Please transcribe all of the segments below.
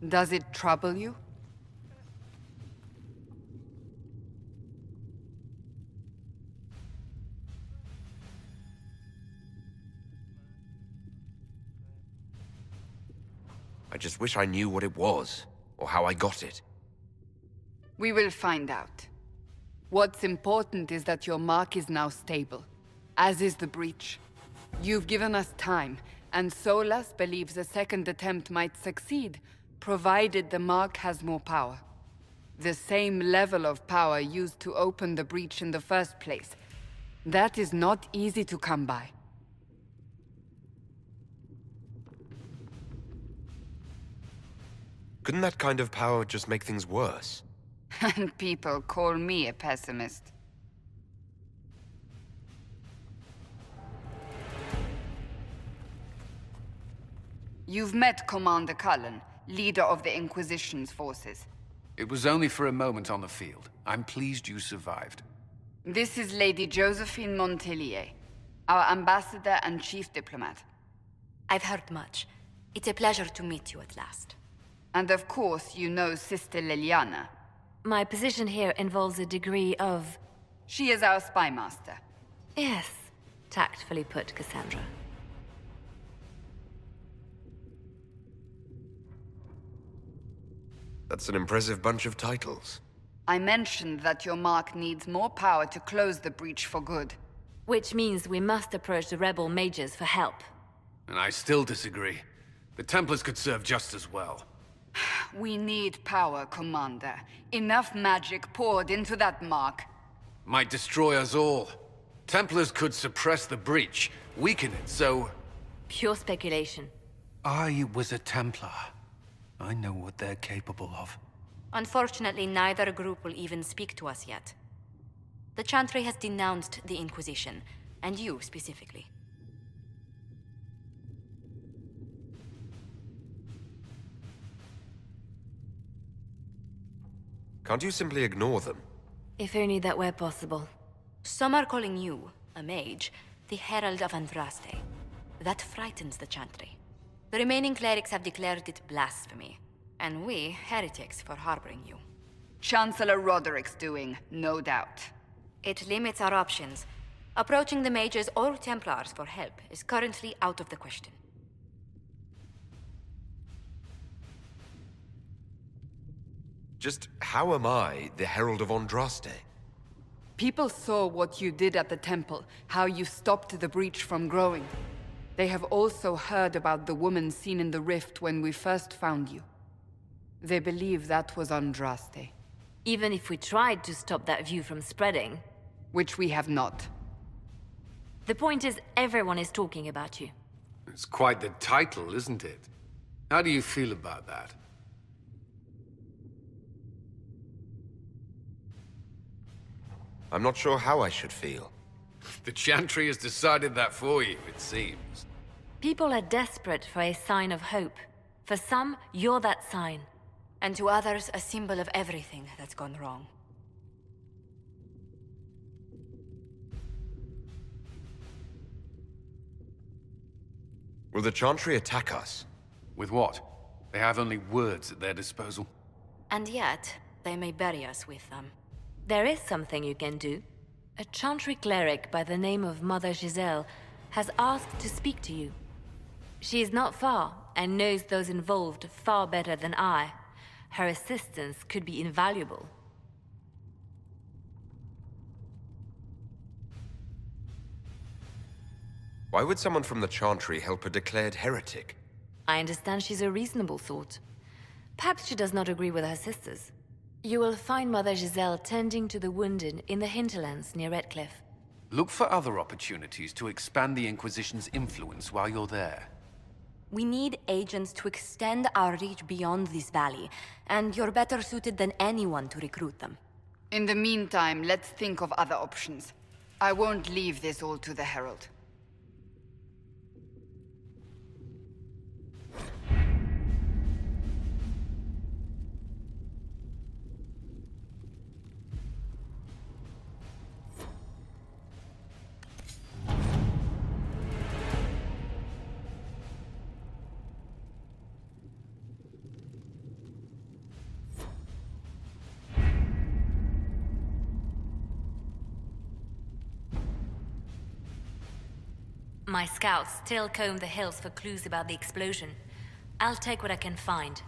Does it trouble you? I just wish I knew what it was, or how I got it. We will find out. What's important is that your mark is now stable, as is the breach. You've given us time, and Solas believes a second attempt might succeed, provided the mark has more power. The same level of power used to open the breach in the first place. That is not easy to come by. Couldn't that kind of power just make things worse? And people call me a pessimist. You've met Commander Cullen, leader of the Inquisition's forces. It was only for a moment on the field. I'm pleased you survived. This is Lady Josephine Montelier, our ambassador and chief diplomat. I've heard much. It's a pleasure to meet you at last. And of course, you know Sister Liliana. My position here involves a degree of... She is our spy master. Yes, tactfully put, Cassandra. That's an impressive bunch of titles. I mentioned that your mark needs more power to close the breach for good. Which means we must approach the rebel mages for help. And I still disagree. The Templars could serve just as well. We need power, Commander. Enough magic poured into that mark. Might destroy us all. Templars could suppress the breach, weaken it, so... Pure speculation. I was a Templar. I know what they're capable of. Unfortunately, neither group will even speak to us yet. The Chantry has denounced the Inquisition, and you specifically. Can't you simply ignore them? If only that were possible. Some are calling you, a mage, the Herald of Andraste. That frightens the Chantry. The remaining clerics have declared it blasphemy, and we, heretics, for harboring you. Chancellor Roderick's doing, no doubt. It limits our options. Approaching the mages or Templars for help is currently out of the question. Just how am I the Herald of Andraste? People saw what you did at the temple, how you stopped the breach from growing. They have also heard about the woman seen in the rift when we first found you. They believe that was Andraste. Even if we tried to stop that view from spreading... Which we have not. The point is, everyone is talking about you. It's quite the title, isn't it? How do you feel about that? I'm not sure how I should feel. The Chantry has decided that for you, it seems. People are desperate for a sign of hope. For some, you're that sign. And to others, a symbol of everything that's gone wrong. Will the Chantry attack us? With what? They have only words at their disposal. And yet, they may bury us with them. There is something you can do. A Chantry cleric by the name of Mother Giselle has asked to speak to you. She is not far, and knows those involved far better than I. Her assistance could be invaluable. Why would someone from the Chantry help a declared heretic? I understand she's a reasonable sort. Perhaps she does not agree with her sisters. You will find Mother Giselle tending to the wounded in the Hinterlands near Redcliffe. Look for other opportunities to expand the Inquisition's influence while you're there. We need agents to extend our reach beyond this valley, and you're better suited than anyone to recruit them. In the meantime, let's think of other options. I won't leave this all to the Herald. My scouts still comb the hills for clues about the explosion. I'll take what I can find.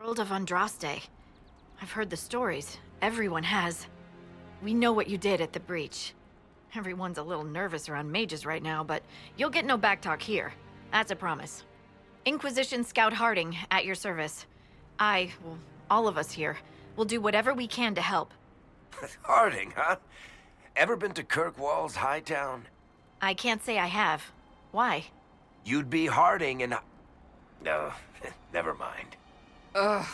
Herald of Andraste. I've heard the stories. Everyone has. We know what you did at the breach. Everyone's a little nervous around mages right now, but you'll get no backtalk here. That's a promise. Inquisition Scout Harding, at your service. Well, all of us here, will do whatever we can to help. Harding, huh? Ever been to Kirkwall's Hightown? I can't say I have. Why? You'd be Harding and... No, never mind. Ugh.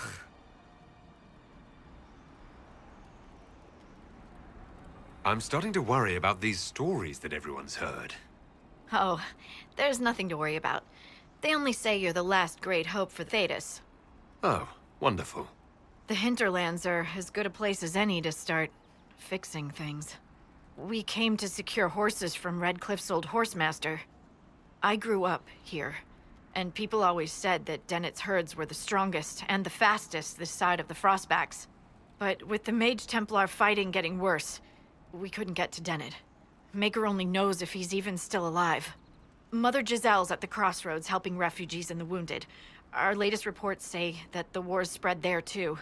I'm starting to worry about these stories that everyone's heard. Oh, there's nothing to worry about. They only say you're the last great hope for Thedas. Oh, wonderful. The Hinterlands are as good a place as any to start fixing things. We came to secure horses from Redcliffe's old horsemaster. I grew up here, and people always said that Dennett's herds were the strongest and the fastest this side of the Frostbacks. But with the Mage Templar fighting getting worse, we couldn't get to Dennett. Maker only knows if he's even still alive. Mother Giselle's at the crossroads helping refugees and the wounded. Our latest reports say that the war's spread there too.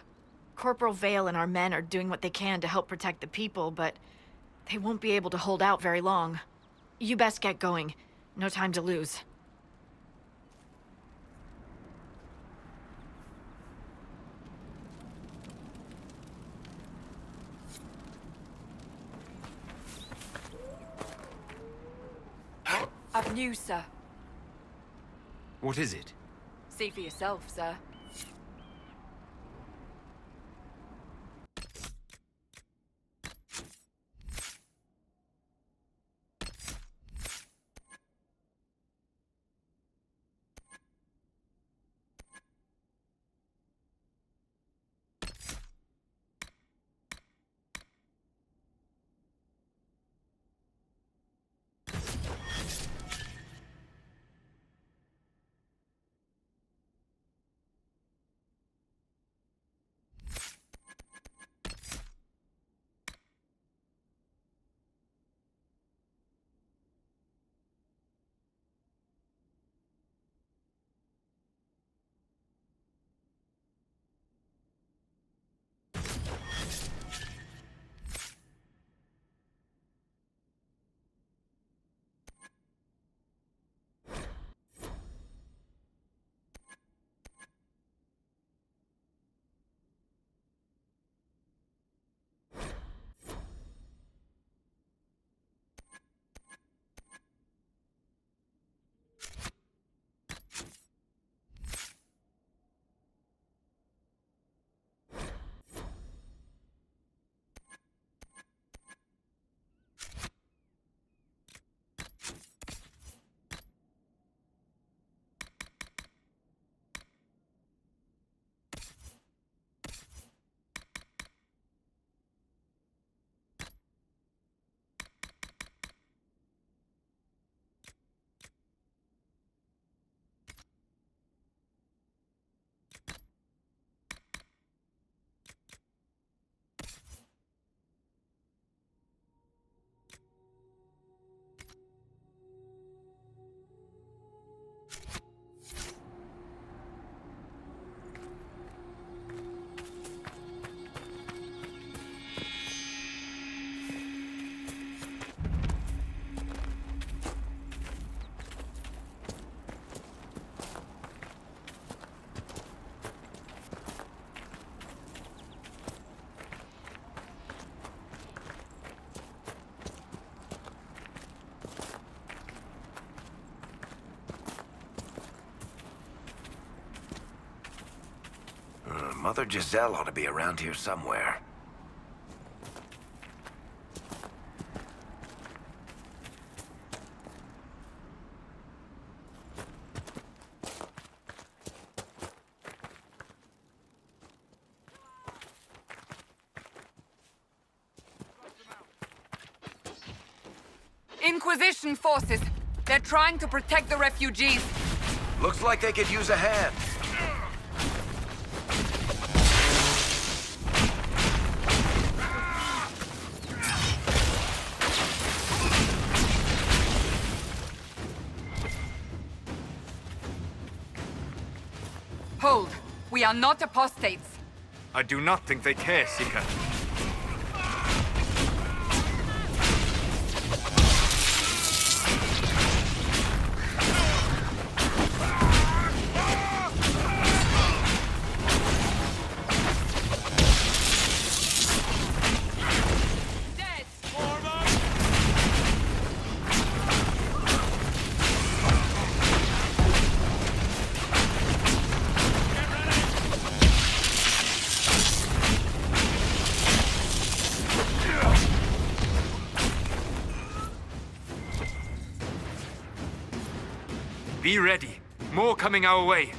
Corporal Vale and our men are doing what they can to help protect the people, but they won't be able to hold out very long. You best get going. No time to lose. I've news, sir. What is it? See for yourself, sir. Mother Giselle ought to be around here somewhere. Inquisition forces! They're trying to protect the refugees! Looks like they could use a hand. Hold! We are not apostates! I do not think they care, Seeker. Be ready. More coming our way.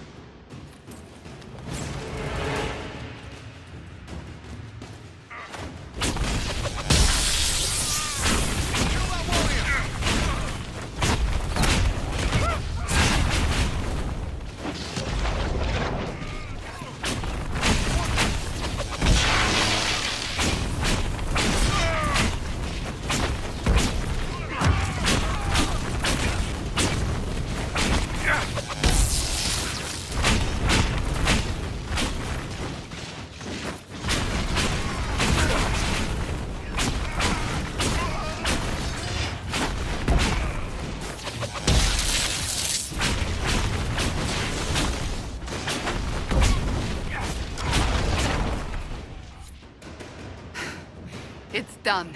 It's done.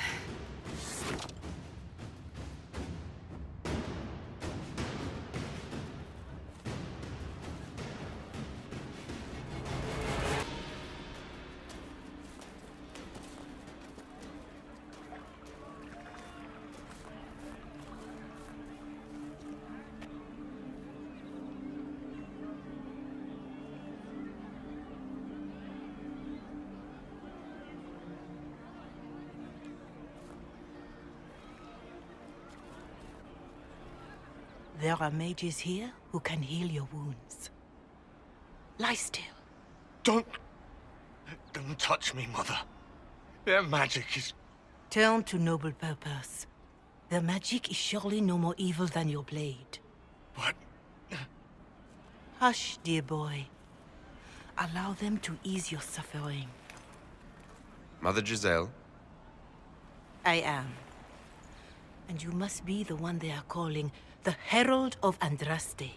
There are mages here who can heal your wounds. Lie still. Don't touch me, Mother. Their magic is... Turn to noble purpose. Their magic is surely no more evil than your blade. What? Hush, dear boy. Allow them to ease your suffering. Mother Giselle? I am. And you must be the one they are calling the Herald of Andraste.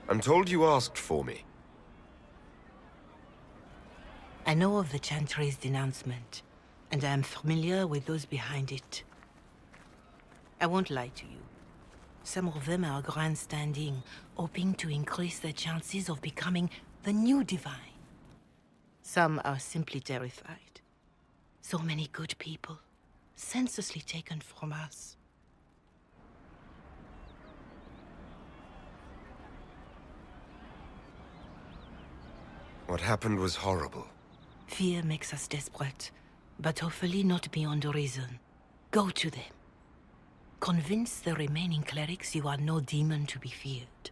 I'm told you asked for me. I know of the Chantry's denouncement, and I am familiar with those behind it. I won't lie to you. Some of them are grandstanding, hoping to increase their chances of becoming the new divine. Some are simply terrified. So many good people, senselessly taken from us. What happened was horrible. Fear makes us desperate, but hopefully not beyond reason. Go to them. Convince the remaining clerics you are no demon to be feared.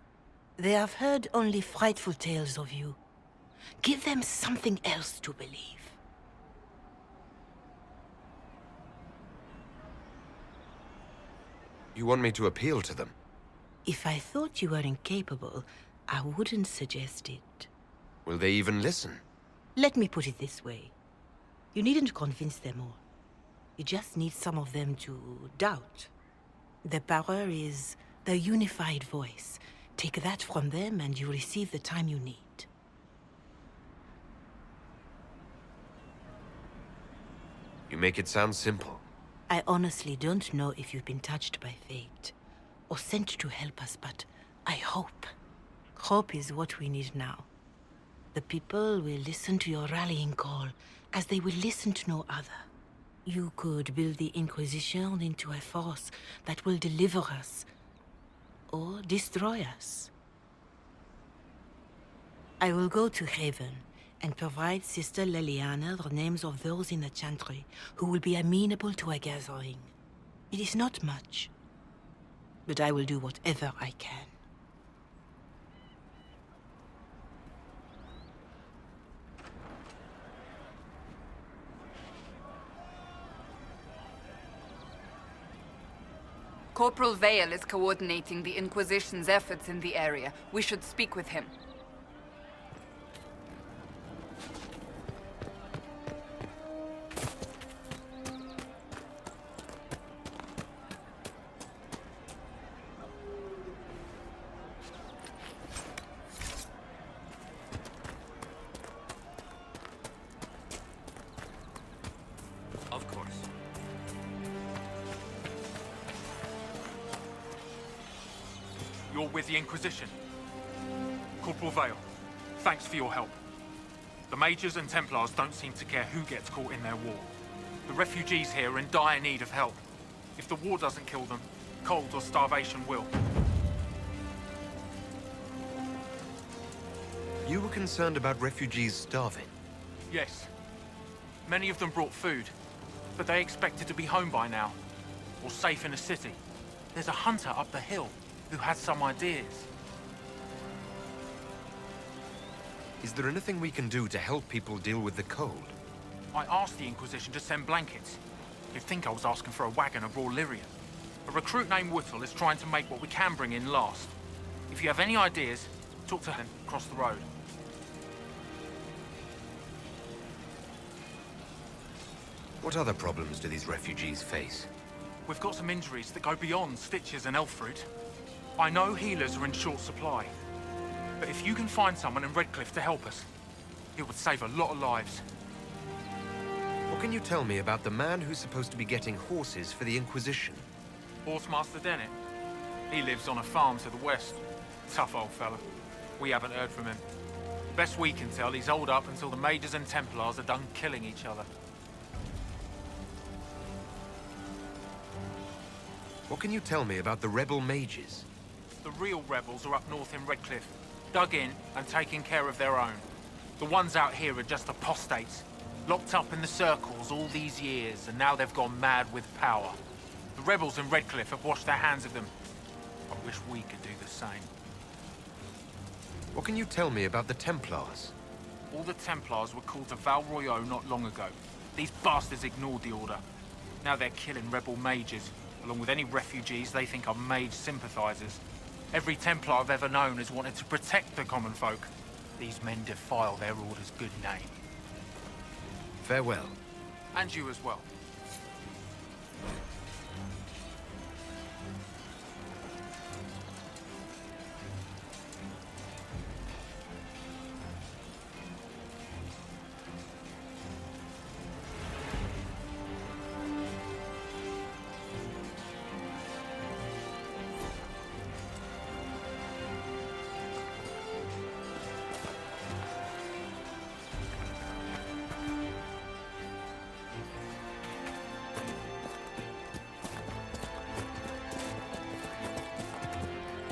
They have heard only frightful tales of you. Give them something else to believe. You want me to appeal to them? If I thought you were incapable, I wouldn't suggest it. Will they even listen? Let me put it this way. You needn't convince them all. You just need some of them to doubt. Their power is their unified voice. Take that from them and you receive the time you need. You make it sound simple. I honestly don't know if you've been touched by fate, or sent to help us, but I hope. Hope is what we need now. The people will listen to your rallying call, as they will listen to no other. You could build the Inquisition into a force that will deliver us, or destroy us. I will go to Haven and provide Sister Leliana the names of those in the Chantry who will be amenable to a gathering. It is not much, but I will do whatever I can. Corporal Vale is coordinating the Inquisition's efforts in the area. We should speak with him. Of course. You're with the Inquisition. Corporal Vale, thanks for your help. The Mages and Templars don't seem to care who gets caught in their war. The refugees here are in dire need of help. If the war doesn't kill them, cold or starvation will. You were concerned about refugees starving? Yes. Many of them brought food, but they expected to be home by now, or safe in a city. There's a hunter up the hill who has some ideas. Is there anything we can do to help people deal with the cold? I asked the Inquisition to send blankets. You'd think I was asking for a wagon of raw lyrium. A recruit named Whittle is trying to make what we can bring in last. If you have any ideas, talk to him across the road. What other problems do these refugees face? We've got some injuries that go beyond stitches and elf fruit. I know healers are in short supply, but if you can find someone in Redcliffe to help us, it would save a lot of lives. What can you tell me about the man who's supposed to be getting horses for the Inquisition? Horsemaster Dennett. He lives on a farm to the west. Tough old fella. We haven't heard from him. Best we can tell, he's holed up until the Mages and Templars are done killing each other. What can you tell me about the rebel mages? The real rebels are up north in Redcliffe, dug in and taking care of their own. The ones out here are just apostates, locked up in the circles all these years, and now they've gone mad with power. The rebels in Redcliffe have washed their hands of them. I wish we could do the same. What can you tell me about the Templars? All the Templars were called to Val Royeaux not long ago. These bastards ignored the order. Now they're killing rebel mages, along with any refugees they think are mage sympathizers. Every Templar I've ever known has wanted to protect the common folk. These men defile their order's good name. Farewell. And you as well.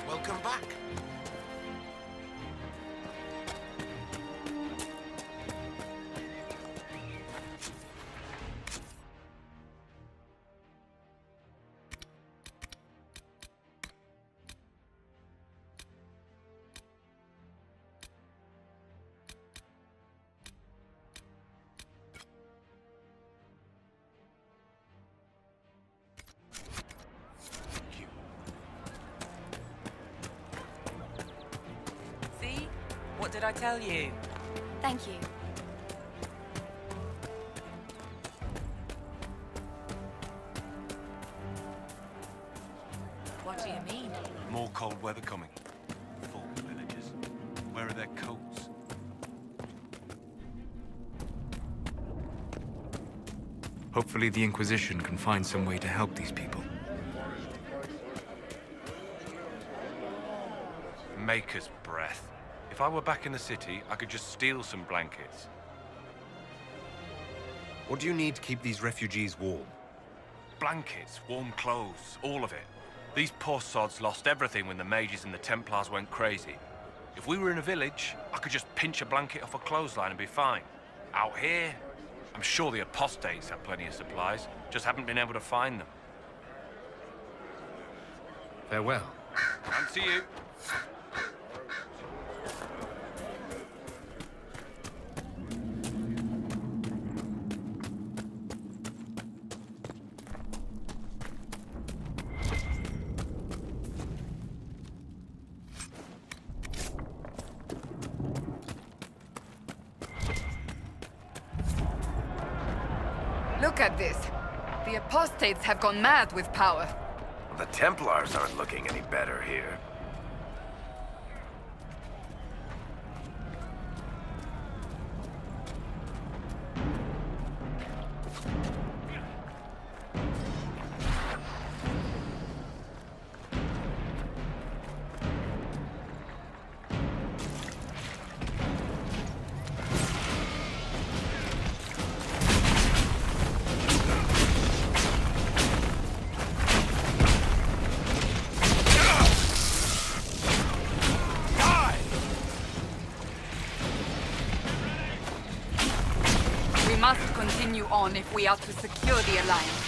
Welcome back. See? What did I tell you? Thank you. What do you mean? More cold weather coming. Full villagers. Where are their coats? Hopefully the Inquisition can find some way to help these people. Maker's breath. If I were back in the city, I could just steal some blankets. What do you need to keep these refugees warm? Blankets, warm clothes, all of it. These poor sods lost everything when the mages and the Templars went crazy. If we were in a village, I could just pinch a blanket off a clothesline and be fine. Out here, I'm sure the apostates have plenty of supplies, just haven't been able to find them. Farewell. And to you. Look at this. The apostates have gone mad with power. The Templars aren't looking any better here. We must continue on if we are to secure the Alliance.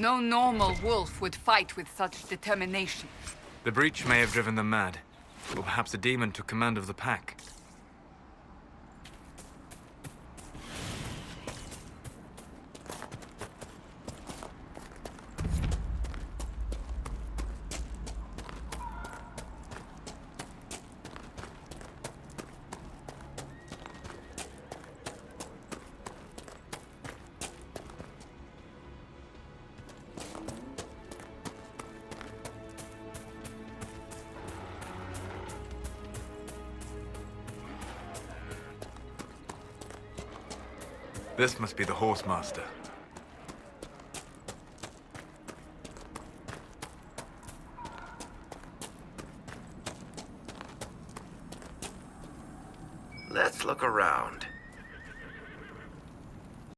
No normal wolf would fight with such determination. The breach may have driven them mad. Or perhaps a demon took command of the pack. This must be the Horsemaster. Let's look around.